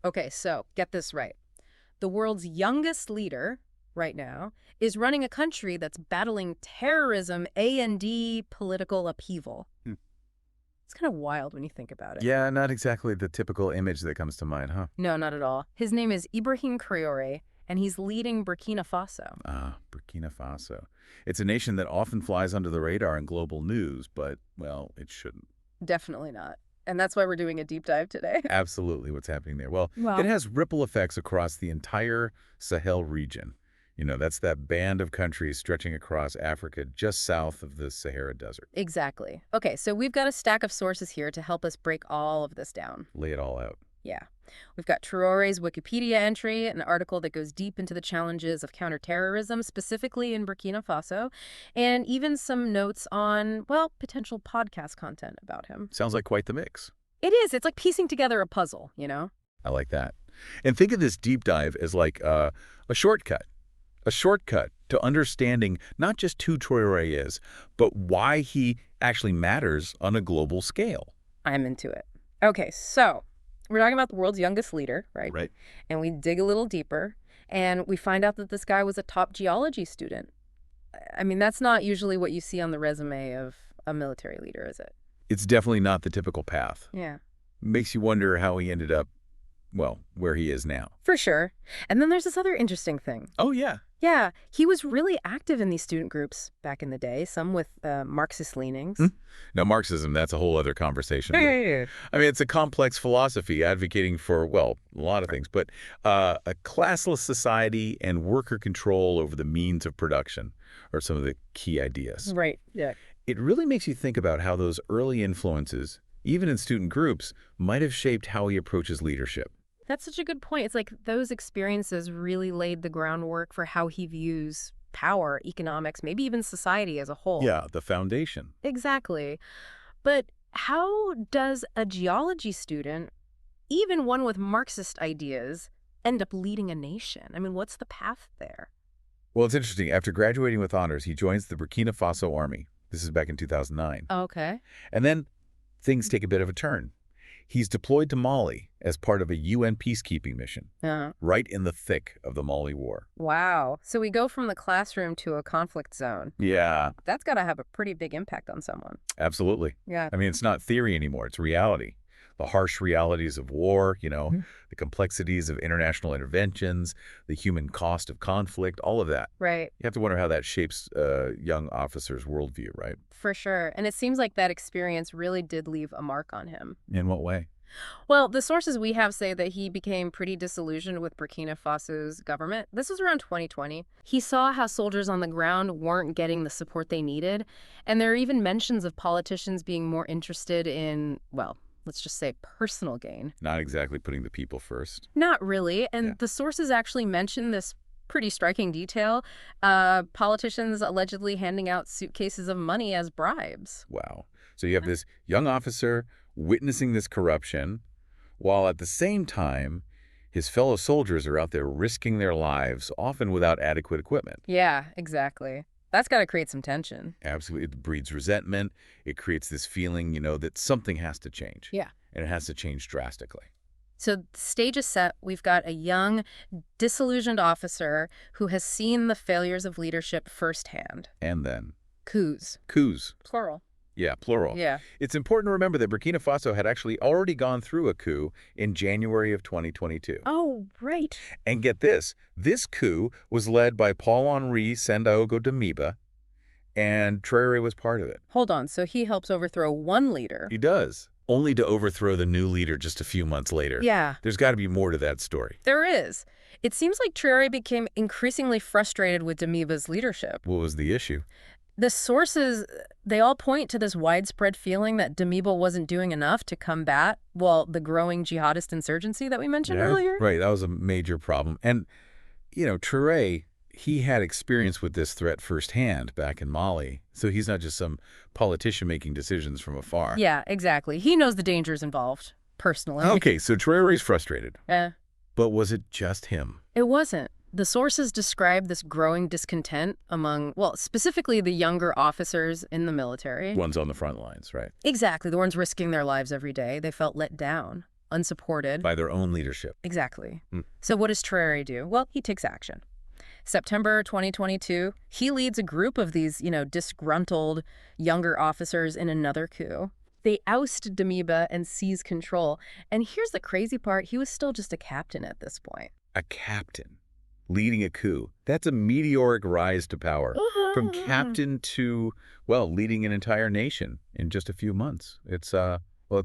Okay, so get this right. The world's youngest leader right now is running a country that's battling terrorism, A&D, political upheaval. Hmm. It's kind of wild when you think about it. Yeah, not exactly the typical image that comes to mind, huh? No, not at all. His name is Ibrahim Traoré, and he's leading Burkina Faso. Ah, Burkina Faso. It's a nation that often flies under the radar in global news, but, well, it shouldn't. Definitely not. And that's why we're doing a deep dive today. Absolutely what's happening there. Well, it Wow. has ripple effects across the entire Sahel region. That's that band of countries stretching across Africa just south of the Sahara Desert. Exactly. Okay, so we've got a stack of sources here to help us break all of this down. Lay it all out. Yeah. We've got Traore's Wikipedia entry, an article that goes deep into the challenges of counterterrorism, specifically in Burkina Faso, and even some notes on, well, potential podcast content about him. Sounds like quite the mix. It is. It's like piecing together a puzzle, you know? I like that. And think of this deep dive as like a shortcut. A shortcut to understanding not just who Traoré is, but why he actually matters on a global scale. I'm into it. Okay, so we're talking about the world's youngest leader, right? Right. And we dig a little deeper, and we find out that this guy was a top geology student. I mean, that's not usually what you see on the resume of a military leader, is it? It's definitely not the typical path. Yeah. Makes you wonder how he ended up, well, where he is now. For sure. And then there's this other interesting thing. Oh, yeah. Yeah, he was really active in these student groups back in the day, some with Marxist leanings. Now, Marxism, that's a whole other conversation. Yeah. I mean, it's a complex philosophy advocating for, well, a lot of things, but a classless society and worker control over the means of production are some of the key ideas. Right, yeah. It really makes you think about how those early influences, even in student groups, might have shaped how he approaches leadership. That's such a good point. It's like those experiences really laid the groundwork for how he views power, economics, maybe even society as a whole. Yeah, the foundation. Exactly. But how does a geology student, even one with Marxist ideas, end up leading a nation? I mean, what's the path there? Well, it's interesting. After graduating with honors, he joins the Burkina Faso Army. This is back in 2009. Okay. And then things take a bit of a turn. He's deployed to Mali as part of a UN peacekeeping mission, right in the thick of the Mali war. Wow. So we go from the classroom to a conflict zone. Yeah, That's got to have a pretty big impact on someone. absolutely. Yeah. I mean, it's not theory anymore. It's reality. The harsh realities of war, Mhm. the complexities of international interventions, the human cost of conflict, all of that. Right. You have to wonder how that shapes a young officer's worldview, right? For sure. And it seems like that experience really did leave a mark on him. In what way? Well, the sources we have say that he became pretty disillusioned with Burkina Faso's government. This was around 2020. He saw how soldiers on the ground weren't getting the support they needed. And there are even mentions of politicians being more interested in, well, let's just say personal gain. Not exactly putting the people first. Not really. And Yeah. the sources actually mention this pretty striking detail. Politicians allegedly handing out suitcases of money as bribes. Wow. So you have this young officer witnessing this corruption, while at the same time, his fellow soldiers are out there risking their lives, often without adequate equipment. Yeah, exactly. That's got to create some tension. Absolutely. It breeds resentment. It creates this feeling, that something has to change. Yeah. And it has to change drastically. So the stage is set. We've got a young, disillusioned officer who has seen the failures of leadership firsthand. And then Coups. coups. Plural. Yeah, plural. Yeah. It's important to remember that Burkina Faso had actually already gone through a coup in January of 2022. Oh, right. And get this coup was led by Paul-Henri Sandaogo Damiba, and Traoré was part of it. Hold on. So he helps overthrow one leader. He does, only to overthrow the new leader just a few months later. Yeah, There's got to be more to that story. there is. It seems like Traoré became increasingly frustrated with Damiba's leadership. What was the issue? The sources, they all point to this widespread feeling that Damiba wasn't doing enough to combat, well, the growing jihadist insurgency that we mentioned earlier. Right, that was a major problem. And, Traoré, he had experience with this threat firsthand back in Mali, so he's not just some politician making decisions from afar. Yeah, exactly. He knows the dangers involved, personally. Okay, so Traoré's frustrated. Eh, But was it just him? it wasn't. The sources describe this growing discontent among, well, specifically the younger officers in the military. One's on the front lines, right? Exactly, the ones risking their lives every day. They felt let down. unsupported. By their own leadership. Exactly. Hmm. So what does Traoré do? Well, he takes action. September 2022, he leads a group of these, disgruntled younger officers in another coup. They oust Damiba and seize control. And here's the crazy part, he was still just a captain at this point. A captain leading a coup. That's a meteoric rise to power. From captain to, well, leading an entire nation in just a few months. It's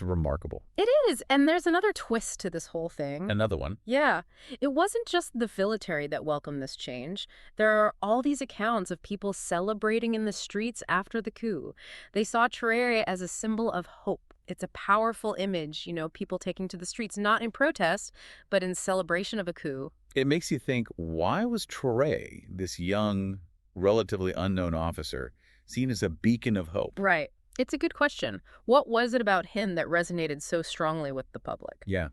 remarkable. It is, and there's another twist to this whole thing. Another one. Yeah, it wasn't just the military that welcomed this change. There are all these accounts of people celebrating in the streets after the coup. They saw Traoré as a symbol of hope. It's a powerful image, people taking to the streets, not in protest, but in celebration of a coup. It makes you think, why was Traoré, this young, relatively unknown officer, seen as a beacon of hope? Right. It's a good question. What was it about him that resonated so strongly with the public? Yeah.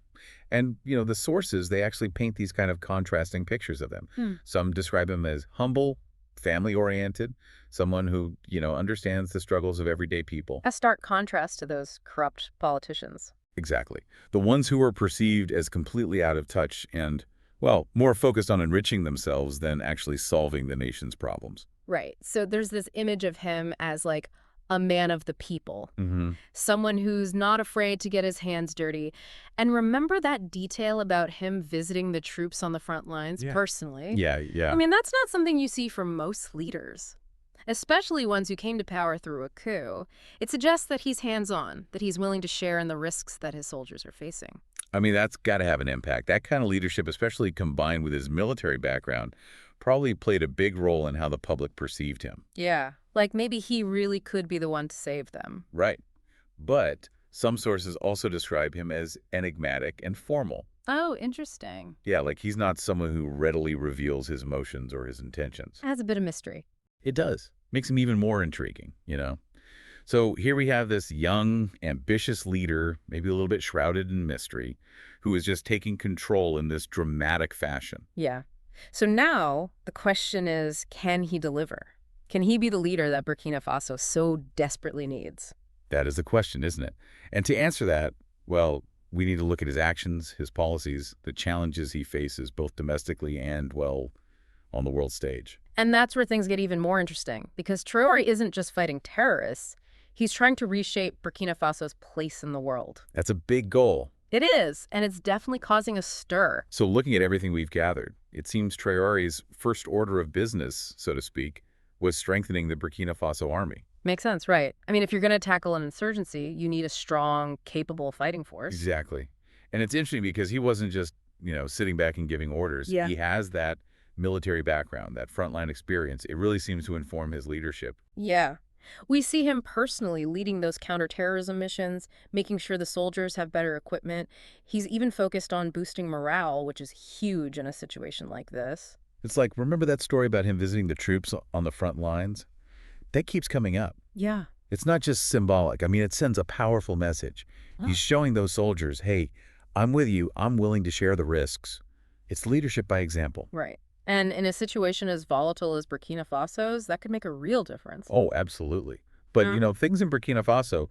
And, the sources, they actually paint these kind of contrasting pictures of them. Some describe him as humble, family-oriented, someone who, understands the struggles of everyday people. A stark contrast to those corrupt politicians. Exactly. The ones who were perceived as completely out of touch and, well, more focused on enriching themselves than actually solving the nation's problems. Right. So there's this image of him as like a man of the people, Mm-hmm. someone who's not afraid to get his hands dirty. And remember that detail about him visiting the troops on the front lines personally? Yeah, yeah. I mean, that's not something you see from most leaders, especially ones who came to power through a coup. It suggests that he's hands-on, that he's willing to share in the risks that his soldiers are facing. I mean, that's got to have an impact. That kind of leadership, especially combined with his military background, probably played a big role in how the public perceived him. Yeah, like maybe he really could be the one to save them. Right. But some sources also describe him as enigmatic and formal. Oh, interesting. Yeah, like he's not someone who readily reveals his emotions or his intentions. Adds a bit of mystery. It does. Makes him even more intriguing, So here we have this young, ambitious leader, maybe a little bit shrouded in mystery, who is just taking control in this dramatic fashion. Yeah. So now the question is, can he deliver? Can he be the leader that Burkina Faso so desperately needs? That is the question, isn't it? And to answer that, well, we need to look at his actions, his policies, the challenges he faces both domestically and, well, on the world stage. And that's where things get even more interesting, because Traoré isn't just fighting terrorists. He's trying to reshape Burkina Faso's place in the world. That's a big goal. It is, and it's definitely causing a stir. So looking at everything we've gathered, it seems Traoré's first order of business, so to speak, was strengthening the Burkina Faso army. Makes sense, right? I mean, if you're going to tackle an insurgency, you need a strong, capable fighting force. Exactly. And it's interesting because he wasn't just, sitting back and giving orders. Yeah. He has that military background, that frontline experience. It really seems to inform his leadership. Yeah. We see him personally leading those counter-terrorism missions, making sure the soldiers have better equipment. He's even focused on boosting morale, which is huge in a situation like this. It's like, remember that story about him visiting the troops on the front lines? That keeps coming up. Yeah. It's not just symbolic. I mean, it sends a powerful message. Oh. He's showing those soldiers, hey, I'm with you. I'm willing to share the risks. It's leadership by example. Right. And in a situation as volatile as Burkina Faso's, that could make a real difference. Oh, absolutely. But, things in Burkina Faso,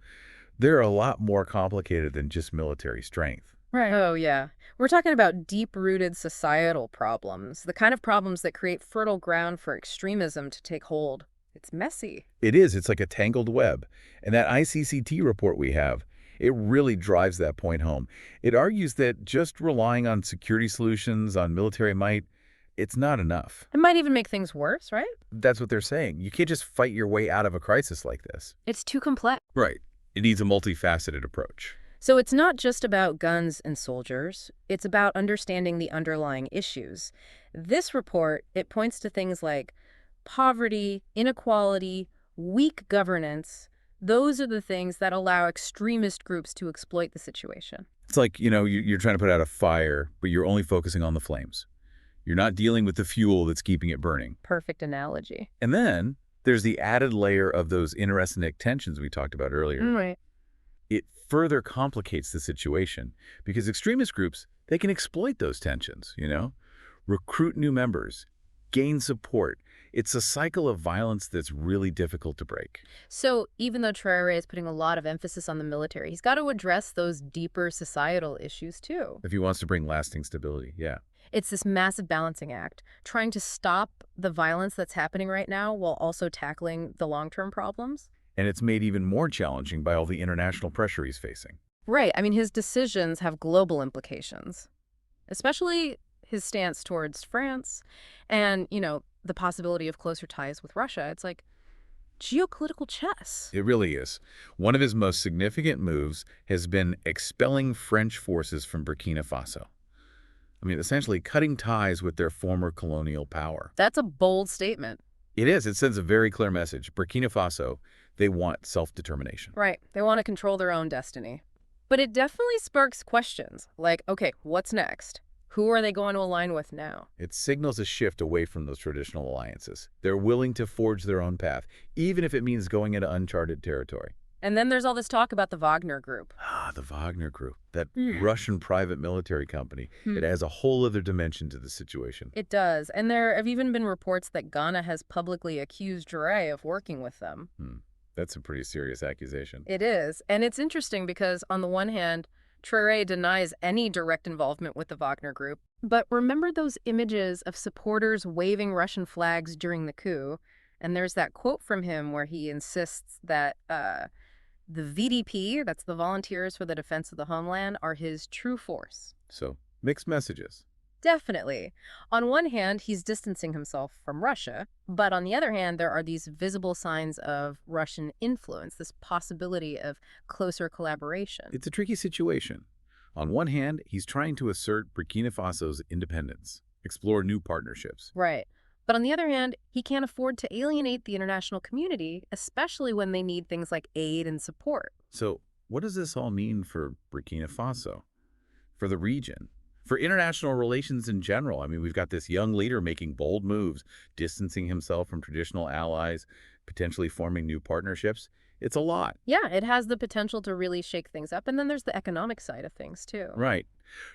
they're a lot more complicated than just military strength. Right. Oh, yeah. We're talking about deep-rooted societal problems, the kind of problems that create fertile ground for extremism to take hold. It's messy. It is. It's like a tangled web. And that ICCT report we have, it really drives that point home. It argues that just relying on security solutions, on military might, it's not enough. It might even make things worse, right? That's what they're saying. You can't just fight your way out of a crisis like this. It's too complex. Right. It needs a multifaceted approach. So it's not just about guns and soldiers. It's about understanding the underlying issues. This report, it points to things like poverty, inequality, weak governance. Those are the things that allow extremist groups to exploit the situation. It's like, you're trying to put out a fire, but you're only focusing on the flames. You're not dealing with the fuel that's keeping it burning. Perfect analogy. And then there's the added layer of those interethnic tensions we talked about earlier. Right. It further complicates the situation because extremist groups, they can exploit those tensions, recruit new members, gain support, It's a cycle of violence that's really difficult to break. So even though Traoré is putting a lot of emphasis on the military, he's got to address those deeper societal issues too. If he wants to bring lasting stability, yeah. It's this massive balancing act, trying to stop the violence that's happening right now while also tackling the long-term problems. And it's made even more challenging by all the international pressure he's facing. Right. I mean, his decisions have global implications, especially his stance towards France and, the possibility of closer ties with Russia. It's like geopolitical chess. It really is. One of his most significant moves has been expelling French forces from Burkina Faso. I mean, essentially cutting ties with their former colonial power. That's a bold statement. It is. It sends a very clear message. Burkina Faso, they want self-determination. Right. They want to control their own destiny. But it definitely sparks questions like, okay, what's next? Who are they going to align with now? It signals a shift away from those traditional alliances. They're willing to forge their own path, even if it means going into uncharted territory. And then there's all this talk about the Wagner Group. Ah, the Wagner Group, that Russian private military company. It adds a whole other dimension to the situation. It does. And there have even been reports that Ghana has publicly accused Traoré of working with them. That's a pretty serious accusation. It is. And it's interesting because, on the one hand, Traoré denies any direct involvement with the Wagner Group. But remember those images of supporters waving Russian flags during the coup? And there's that quote from him where he insists that the VDP, that's the Volunteers for the Defense of the Homeland, are his true force. So, mixed messages. Definitely. On one hand, he's distancing himself from Russia, but on the other hand, there are these visible signs of Russian influence, this possibility of closer collaboration. It's a tricky situation. On one hand, he's trying to assert Burkina Faso's independence, explore new partnerships. Right. But on the other hand, he can't afford to alienate the international community, especially when they need things like aid and support. So, what does this all mean for Burkina Faso? For the region? For international relations in general? I mean, we've got this young leader making bold moves, distancing himself from traditional allies, potentially forming new partnerships. It's a lot. Yeah, it has the potential to really shake things up. And then there's the economic side of things, too. Right.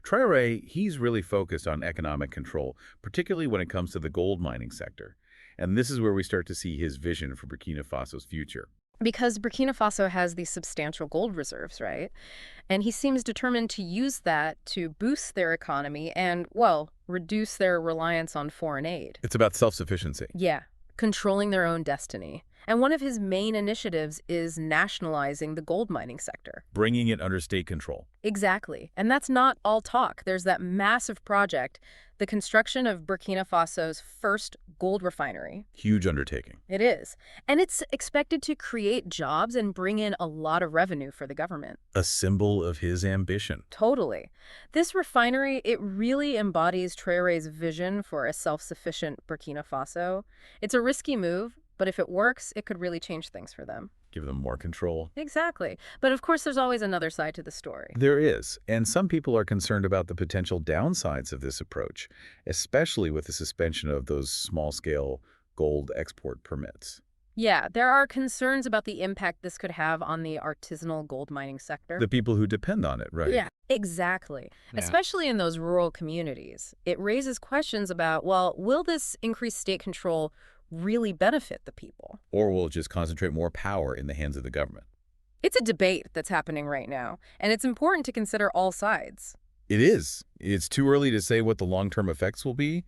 Traoré, he's really focused on economic control, particularly when it comes to the gold mining sector. And this is where we start to see his vision for Burkina Faso's future. Because Burkina Faso has these substantial gold reserves, right? And he seems determined to use that to boost their economy and, well, reduce their reliance on foreign aid. It's about self-sufficiency. Yeah, controlling their own destiny. And one of his main initiatives is nationalizing the gold mining sector. Bringing it under state control. Exactly. And that's not all talk. There's that massive project, the construction of Burkina Faso's first gold refinery. Huge undertaking. It is. And it's expected to create jobs and bring in a lot of revenue for the government. A symbol of his ambition. Totally. This refinery, it really embodies Traoré's vision for a self-sufficient Burkina Faso. It's a risky move, but if it works, it could really change things for them. Give them more control. Exactly. But of course, there's always another side to the story. There is, and some people are concerned about the potential downsides of this approach, especially with the suspension of those small-scale gold export permits. Yeah, there are concerns about the impact this could have on the artisanal gold mining sector. The people who depend on it, right? Yeah, exactly. Yeah. Especially in those rural communities. It raises questions about, well, will this increased state control really benefit the people? Or will it just concentrate more power in the hands of the government? It's a debate that's happening right now, and it's important to consider all sides. It is. It's too early to say what the long-term effects will be,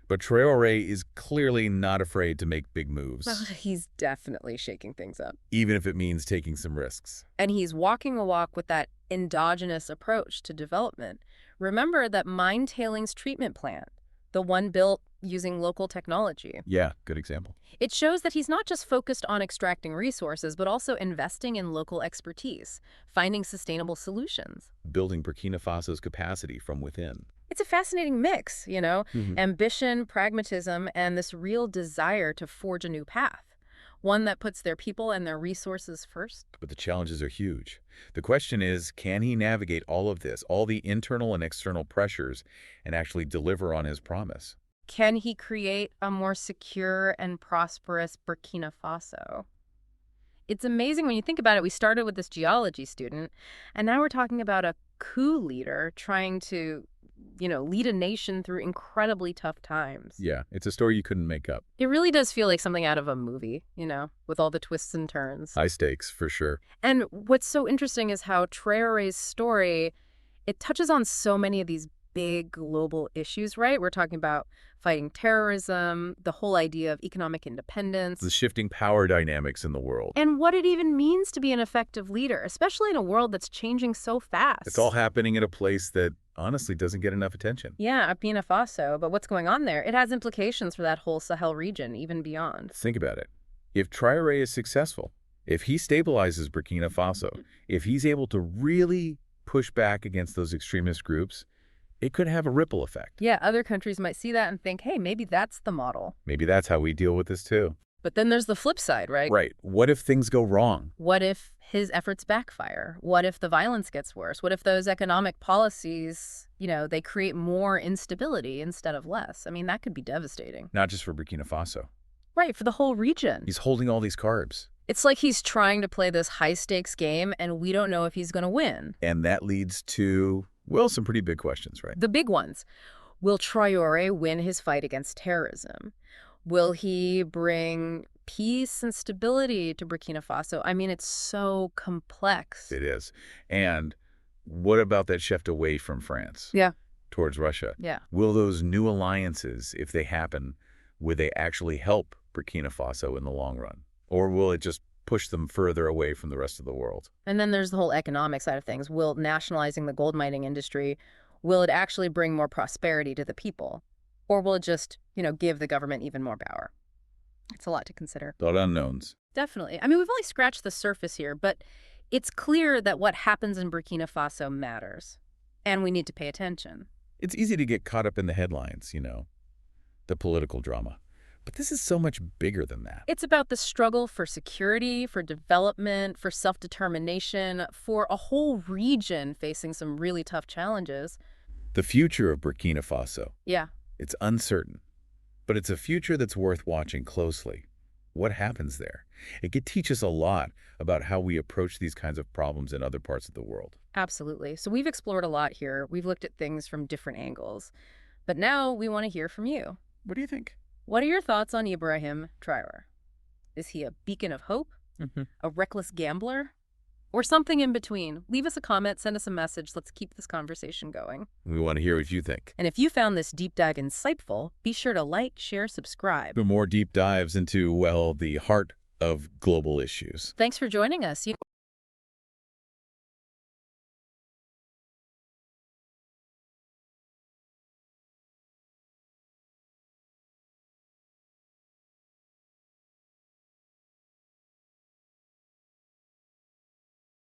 but Traoré is clearly not afraid to make big moves. Well, he's definitely shaking things up. Even if it means taking some risks. And he's walking a walk with that endogenous approach to development. Remember that mine tailings treatment plant, the one built using local technology. Yeah, good example. It shows that he's not just focused on extracting resources, but also investing in local expertise, finding sustainable solutions. Building Burkina Faso's capacity from within. It's a fascinating mix, ambition, pragmatism, and this real desire to forge a new path. One that puts their people and their resources first. But the challenges are huge. The question is, can he navigate all of this, all the internal and external pressures, and actually deliver on his promise? Can he create a more secure and prosperous Burkina Faso? It's amazing when you think about it. We started with this geology student, and now we're talking about a coup leader trying to lead a nation through incredibly tough times. Yeah, it's a story you couldn't make up. It really does feel like something out of a movie, with all the twists and turns. High stakes, for sure. And what's so interesting is how Traoré's story, it touches on so many of these big global issues, right? We're talking about fighting terrorism, the whole idea of economic independence. The shifting power dynamics in the world. And what it even means to be an effective leader, especially in a world that's changing so fast. It's all happening in a place that honestly doesn't get enough attention. Yeah, Burkina Faso, but what's going on there? It has implications for that whole Sahel region, even beyond. Think about it. If Traoré is successful, if he stabilizes Burkina Faso, if he's able to really push back against those extremist groups, it could have a ripple effect. Yeah, other countries might see that and think, hey, maybe that's the model. Maybe that's how we deal with this too. But then there's the flip side, right? Right. What if things go wrong? What if his efforts backfire? What if the violence gets worse? What if those economic policies, they create more instability instead of less? I mean, that could be devastating. Not just for Burkina Faso. Right, for the whole region. He's holding all these cards. It's like he's trying to play this high-stakes game, and we don't know if he's going to win. And that leads to, well, some pretty big questions, right? The big ones. Will Traoré win his fight against terrorism? Will he bring peace and stability to Burkina Faso? I mean, it's so complex. It is. And what about that shift away from France? Yeah. Towards Russia? Yeah. Will those new alliances, if they happen, will they actually help Burkina Faso in the long run? Or will it just push them further away from the rest of the world? And then there's the whole economic side of things. Will nationalizing the gold mining industry, will it actually bring more prosperity to the people? Or will it just, give the government even more power? It's a lot to consider. A lot of unknowns. Definitely. I mean, we've only scratched the surface here, but it's clear that what happens in Burkina Faso matters. And we need to pay attention. It's easy to get caught up in the headlines, the political drama. But this is so much bigger than that. It's about the struggle for security, for development, for self-determination, for a whole region facing some really tough challenges. The future of Burkina Faso. Yeah. It's uncertain, but it's a future that's worth watching closely. What happens there? It could teach us a lot about how we approach these kinds of problems in other parts of the world. Absolutely. So we've explored a lot here. We've looked at things from different angles. But now we want to hear from you. What do you think? What are your thoughts on Ibrahim Traoré? Is he a beacon of hope? A reckless gambler? Or something in between? Leave us a comment, send us a message. Let's keep this conversation going. We want to hear what you think. And if you found this deep dive insightful, be sure to like, share, subscribe. For more deep dives into, well, the heart of global issues. Thanks for joining us.